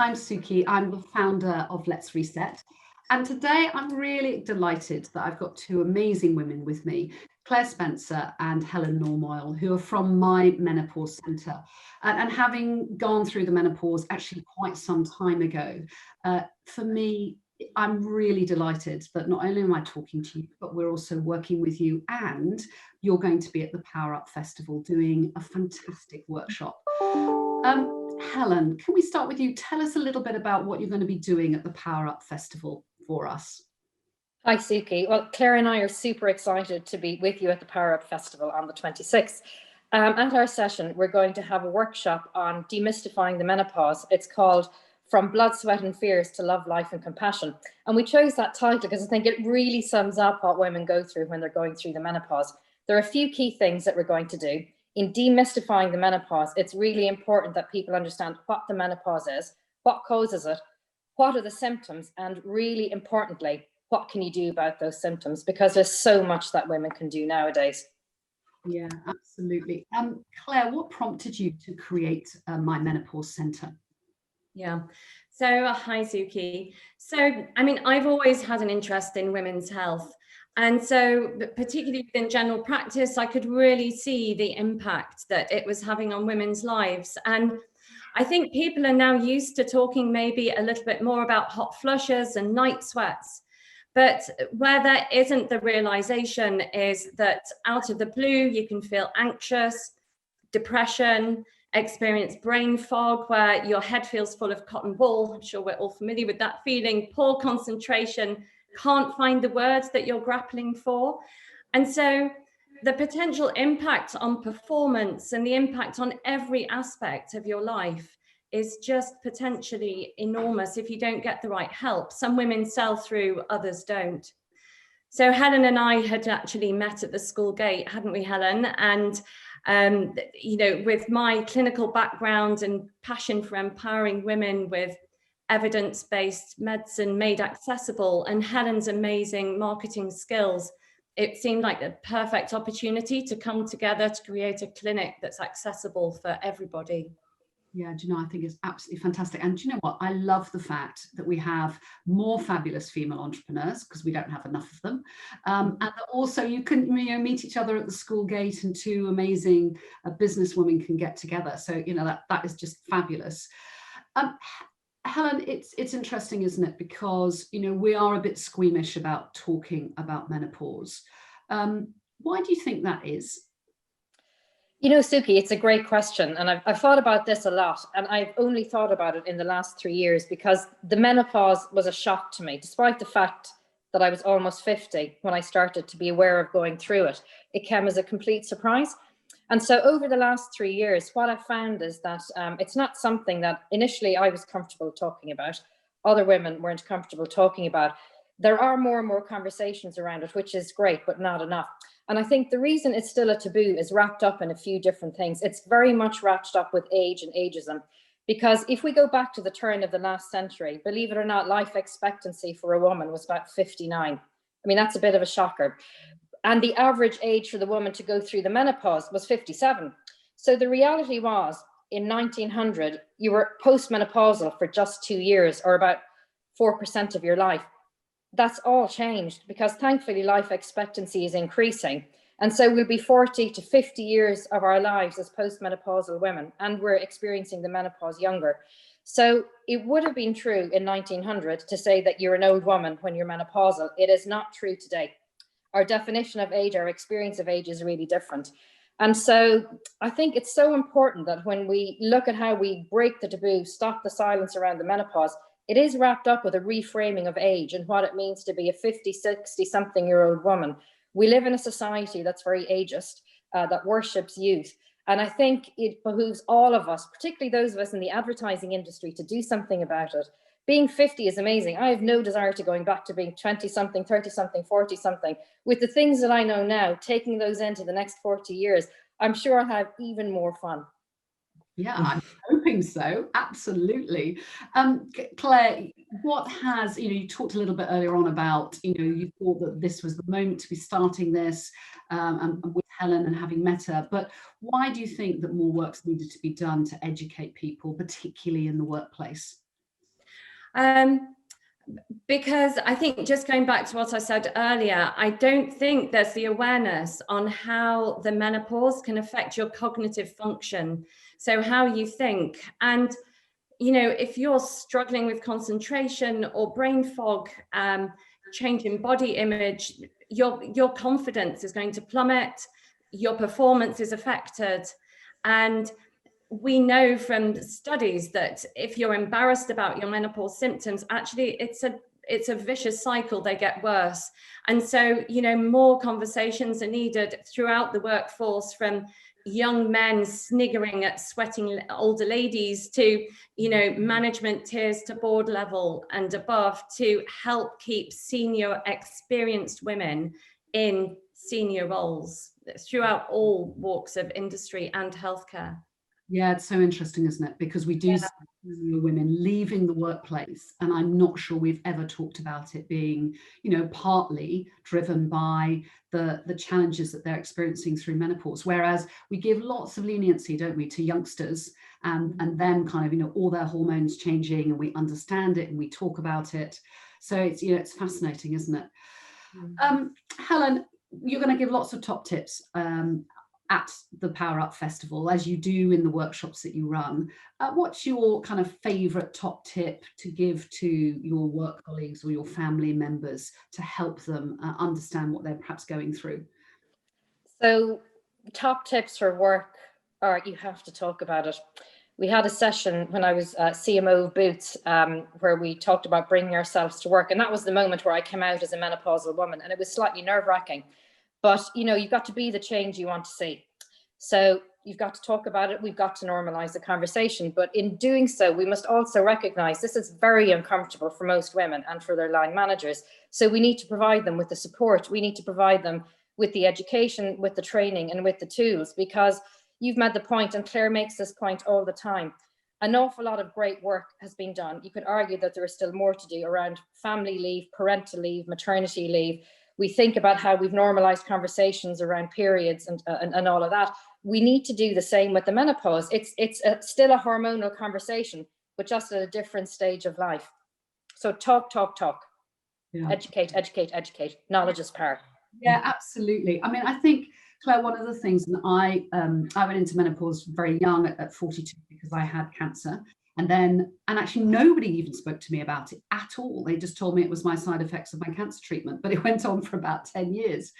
I'm Suki. I'm the founder of Let's Reset. And today I'm really delighted that I've got two amazing women with me, Clare Spencer and Helen Normoyle, who are from my Menopause Centre. And having gone through the menopause actually quite some time ago, for me, I'm really delighted that not only am I talking to you, but we're also working with you, and you're going to be at the Power Up Festival doing a fantastic workshop. Helen, can we start with you? Tell us a little bit about what you're going to be doing at the Power Up Festival for us. Hi, Suki. Well, Claire and I are super excited to be with you at the Power Up Festival on the 26th. At our session, we're going to have a workshop on demystifying the menopause. It's called From Blood, Sweat and Fears to Love, Life and Compassion. And we chose that title because I think it really sums up what women go through when they're going through the menopause. There are a few key things that we're going to do. In demystifying the menopause, it's really important that people understand what the menopause is, what causes it, what are the symptoms, and really importantly, what can you do about those symptoms? Because there's so much that women can do nowadays. Yeah, absolutely. Claire, what prompted you to create my Menopause Centre? Yeah. So, hi, Suki. So, I mean, I've always had an interest in women's health. And so, particularly within general practice, I could really see the impact that it was having on women's lives. And I think people are now used to talking maybe a little bit more about hot flushes and night sweats. But where there isn't the realization is that out of the blue, you can feel anxious, depression, experience brain fog, where your head feels full of cotton wool. I'm sure we're all familiar with that feeling. Poor concentration, can't find the words that you're grappling for. And so the potential impact on performance and the impact on every aspect of your life is just potentially enormous if you don't get the right help. Some women sell through, others don't. So Helen and I had actually met at the school gate, hadn't we, Helen? And with my clinical background and passion for empowering women with evidence-based medicine made accessible, and Helen's amazing marketing skills, it seemed like the perfect opportunity to come together to create a clinic that's accessible for everybody. Yeah, do you know, I think it's absolutely fantastic. And do you know what? I love the fact that we have more fabulous female entrepreneurs, because we don't have enough of them. And that also you can meet each other at the school gate, and two amazing businesswomen can get together. So, that is just fabulous. Helen, it's interesting, isn't it? Because, we are a bit squeamish about talking about menopause. Why do you think that is? Suki, it's a great question. And I've thought about this a lot. And I've only thought about it in the last 3 years because the menopause was a shock to me, despite the fact that I was almost 50 when I started to be aware of going through it. It came as a complete surprise. And so over the last 3 years, what I've found is that it's not something that initially I was comfortable talking about. Other women weren't comfortable talking about. There are more and more conversations around it, which is great, but not enough. And I think the reason it's still a taboo is wrapped up in a few different things. It's very much wrapped up with age and ageism. Because if we go back to the turn of the last century, believe it or not, life expectancy for a woman was about 59. I mean, that's a bit of a shocker. And the average age for the woman to go through the menopause was 57. So the reality was, in 1900, you were postmenopausal for just 2 years, or about 4% of your life. That's all changed because thankfully life expectancy is increasing. And so we'll be 40 to 50 years of our lives as postmenopausal women, and we're experiencing the menopause younger. So it would have been true in 1900 to say that you're an old woman when you're menopausal. It is not true today. Our definition of age, our experience of age is really different. And so I think it's so important that when we look at how we break the taboo, stop the silence around the menopause, it is wrapped up with a reframing of age and what it means to be a 50, 60 something year old woman. We live in a society that's very ageist, that worships youth. And I think it behooves all of us, particularly those of us in the advertising industry, to do something about it. Being 50 is amazing. I have no desire to going back to being 20 something, 30 something, 40 something. With the things that I know now, taking those into the next 40 years, I'm sure I'll have even more fun. Yeah, I'm hoping so. Absolutely. Claire, what has, you talked a little bit earlier on about, you thought that this was the moment to be starting this and with Helen and having met her. But why do you think that more work's needed to be done to educate people, particularly in the workplace? Because I think, just going back to what I said earlier, I don't think there's the awareness on how the menopause can affect your cognitive function. So how you think. And, you know, if you're struggling with concentration or brain fog, change in body image, your confidence is going to plummet, your performance is affected. And we know from studies that if you're embarrassed about your menopause symptoms, actually it's a vicious cycle. They get worse. And so, you know, more conversations are needed throughout the workforce, from young men sniggering at sweating older ladies to, you know, management tiers to board level and above, to help keep senior experienced women in senior roles throughout all walks of industry and healthcare. Yeah, it's so interesting, isn't it? Because we do see women leaving the workplace, and I'm not sure we've ever talked about it being, you know, partly driven by the challenges that they're experiencing through menopause. Whereas we give lots of leniency, don't we, to youngsters, and them kind of, you know, all their hormones changing, and we understand it and we talk about it. So it's, you know, it's fascinating, isn't it? Helen, you're going to give lots of top tips at the Power Up Festival, as you do in the workshops that you run. What's your kind of favourite top tip to give to your work colleagues or your family members to help them understand what they're perhaps going through? So top tips for work are, you have to talk about it. We had a session when I was CMO of Boots where we talked about bringing ourselves to work. And that was the moment where I came out as a menopausal woman, and it was slightly nerve-wracking. But, you know, you've got to be the change you want to see. So you've got to talk about it. We've got to normalize the conversation. But in doing so, we must also recognize this is very uncomfortable for most women and for their line managers. So we need to provide them with the support. We need to provide them with the education, with the training, and with the tools, because you've made the point, and Claire makes this point all the time. An awful lot of great work has been done. You could argue that there is still more to do around family leave, parental leave, maternity leave. We think about how we've normalized conversations around periods and all of that. We need to do the same with the menopause. It's still a hormonal conversation, but just at a different stage of life. So talk. Yeah. Educate. Knowledge is power. Yeah, absolutely. I mean, I think, Claire, one of the things, and I went into menopause very young at 42 because I had cancer. And actually nobody even spoke to me about it at all. They just told me it was my side effects of my cancer treatment, but it went on for about 10 years.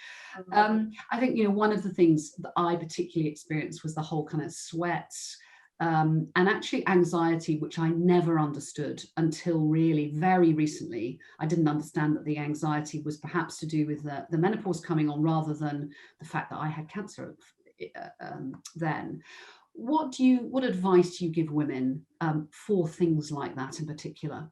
I think, you know, one of the things that I particularly experienced was the whole kind of sweats and actually anxiety, which I never understood until really very recently. I didn't understand that the anxiety was perhaps to do with the menopause coming on rather than the fact that I had cancer then. What advice do you give women for things like that in particular?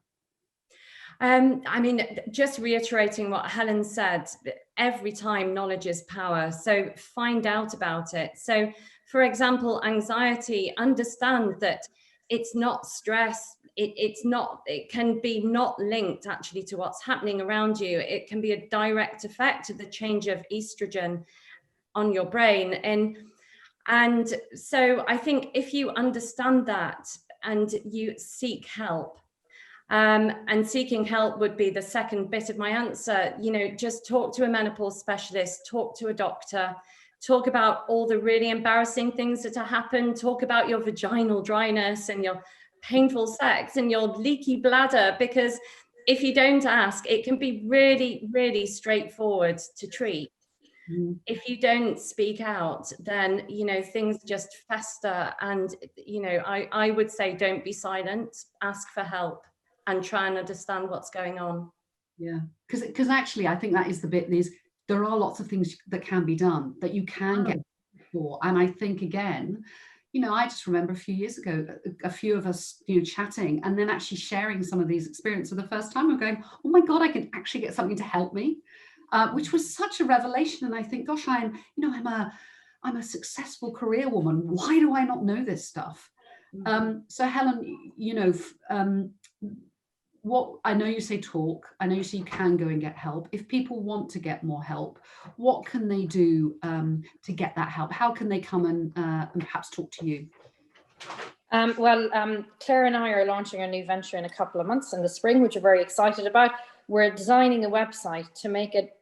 I mean, just reiterating what Helen said, every time knowledge is power. So find out about it. So, for example, anxiety, understand that it's not stress. It can be not linked actually to what's happening around you. It can be a direct effect of the change of estrogen on your brain. And so I think if you understand that and you seek help, and seeking help would be the second bit of my answer, you know, just talk to a menopause specialist, talk to a doctor, talk about all the really embarrassing things that have happened, talk about your vaginal dryness and your painful sex and your leaky bladder, because if you don't ask, it can be really, really straightforward to treat. If you don't speak out, then, you know, things just fester. And, you know, I would say don't be silent, ask for help and try and understand what's going on. Yeah, because actually I think that is the bit, is there are lots of things that can be done that you can get for. And I think, again, you know, I just remember a few years ago, a few of us, you know, chatting and then actually sharing some of these experiences for the first time. We're going, oh my God, I can actually get something to help me. Which was such a revelation. And I think, gosh, I'm a successful career woman. Why do I not know this stuff? So Helen, you know, what I know you say talk. I know you say you can go and get help. If people want to get more help, what can they do to get that help? How can they come and perhaps talk to you? Claire and I are launching a new venture in a couple of months in the spring, which we're very excited about. We're designing a website to make it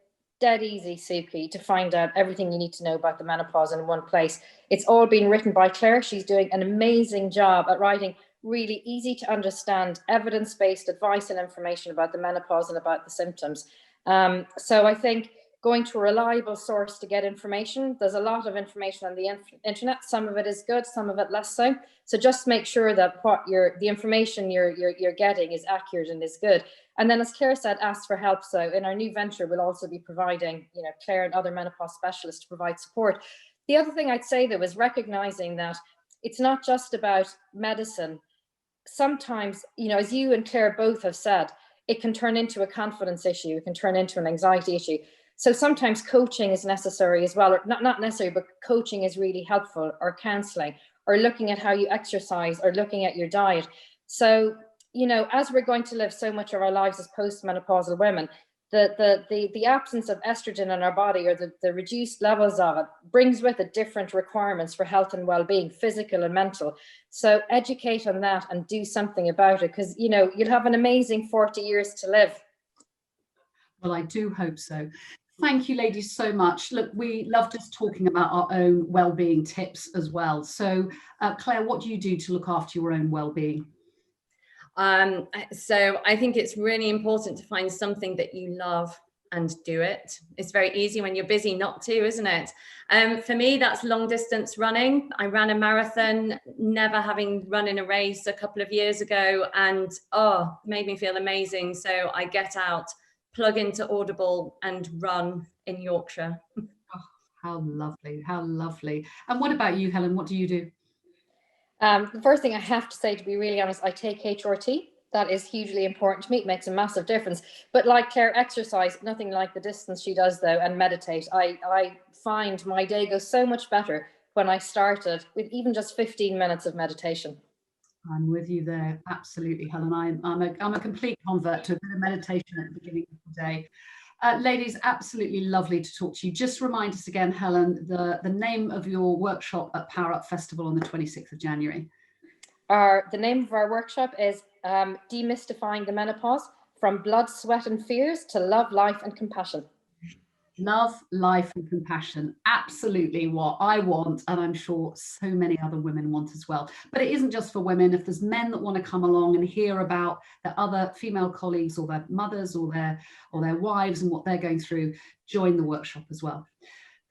dead easy, Suki, to find out everything you need to know about the menopause in one place. It's all been written by Claire. She's doing an amazing job at writing really easy to understand, evidence-based advice and information about the menopause and about the symptoms. So I think going to a reliable source to get information. There's a lot of information on the internet. Some of it is good, some of it less so. So just make sure that the information you're getting is accurate and is good. And then, as Claire said, ask for help. So in our new venture, we'll also be providing, Claire and other menopause specialists to provide support. The other thing I'd say, though, is recognizing that it's not just about medicine. Sometimes, as you and Claire both have said, it can turn into a confidence issue. It can turn into an anxiety issue. So sometimes coaching is necessary as well, or not necessary, but coaching is really helpful, or counseling, or looking at how you exercise, or looking at your diet. So, as we're going to live so much of our lives as postmenopausal women, the absence of estrogen in our body, or the reduced levels of it, brings with it different requirements for health and well-being, physical and mental. So educate on that and do something about it, because you'll have an amazing 40 years to live. Well, I do hope so. Thank you, ladies, so much. Look, we love just talking about our own well-being tips as well. So, Claire, what do you do to look after your own well-being? So I think it's really important to find something that you love and do it. It's very easy when you're busy not to, isn't it? For me, that's long distance running. I ran a marathon, never having run in a race a couple of years ago, and made me feel amazing. So I get out, plug into Audible and run in Yorkshire. Oh, how lovely, how lovely. And what about you, Helen? What do you do? The first thing I have to say, to be really honest, I take HRT. That is hugely important to me. It makes a massive difference. But like Claire, exercise, nothing like the distance she does, though, and meditate. I find my day goes so much better when I started with even just 15 minutes of meditation. I'm with you there. Absolutely, Helen. I'm a complete convert to a bit of meditation at the beginning of the day. Ladies, absolutely lovely to talk to you. Just remind us again, Helen, the name of your workshop at Power Up Festival on the 26th of January. The name of our workshop is Demystifying the Menopause, from blood, sweat and fears to love, life and compassion. Love, life and compassion. Absolutely what I want, and I'm sure so many other women want as well. But it isn't just for women. If there's men that want to come along and hear about their other female colleagues, or their mothers, or their wives, and what they're going through, join the workshop as well.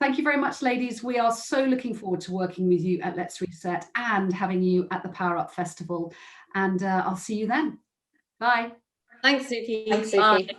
Thank you very much, ladies. We are so looking forward to working with you at Let's Reset and having you at the Power Up Festival. And I'll see you then. Bye. Thanks, Suki. Thanks, Suki. Bye.